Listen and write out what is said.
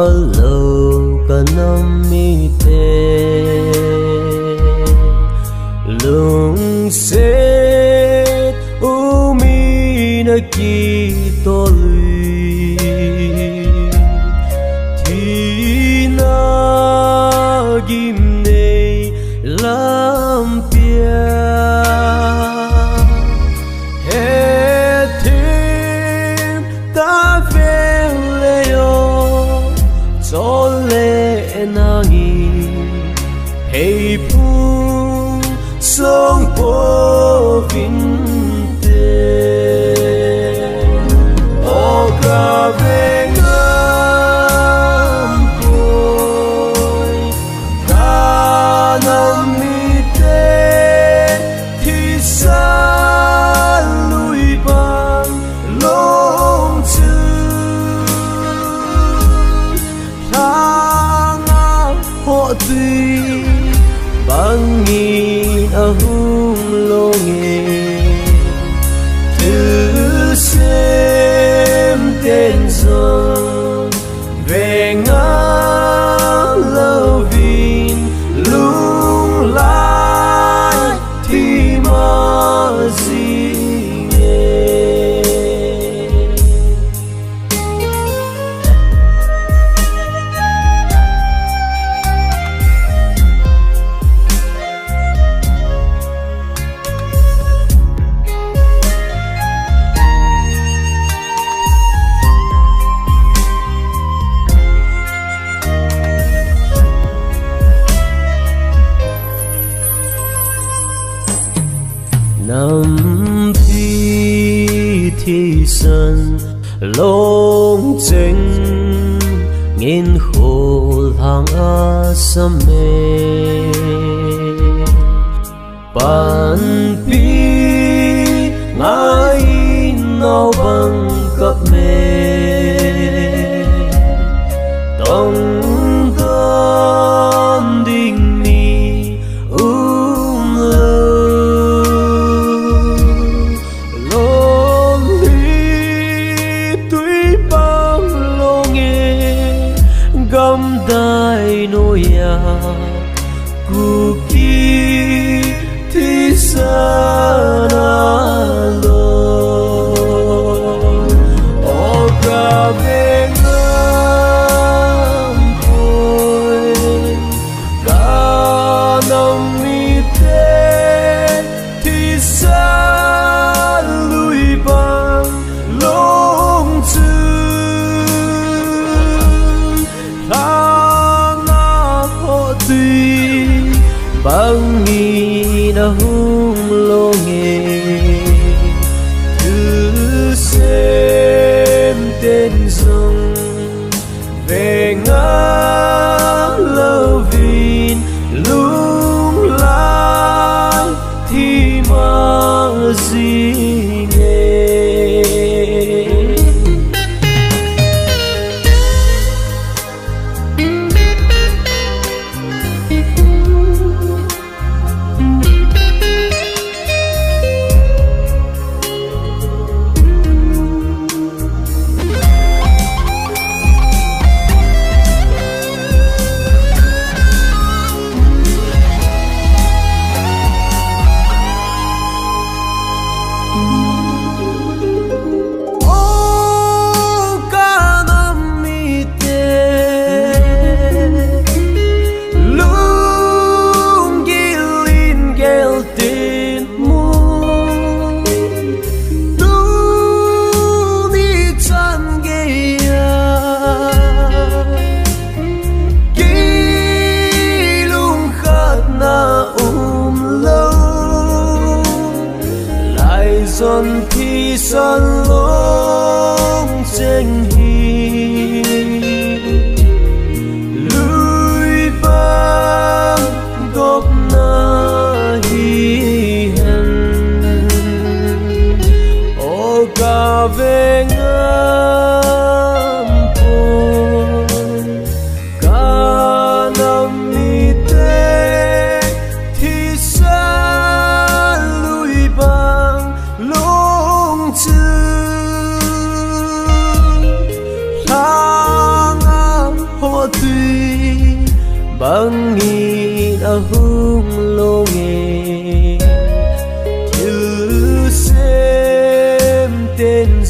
lâu cả năm mi tê lung xét u mi na ki to lui thì na gim nei lam pia hết thêm ta về leo cho lệ nangi hey pu sông po vinte o ca về ngam côi ca nam mi te thì xa lui bằng lông chữ tháng họ tuy bằng nghìn ở hung lô nghề thứ xem tên dòng về ngã lâu vin lung lại thì mà gì nghe năm phi thì sân lông chênh nghìn khổ hàng a sâm mê bàn pi ngài nào bằng cấp mê tông tâm đình mi gam dai noya kuki thi sana lo o ka ve ngam koi ka nam mi te thi sa lui bang long chư bằng nghìn hung lô nghề thứ xem tên dòng về ngã lâu vin lung lại thì mà gì nghe son thi son lông trên hi lui băng gốc na hi hân o ca về ngam poi ca nam mi te thì xa lui băng lông chư Angin ahung longe Til sem ten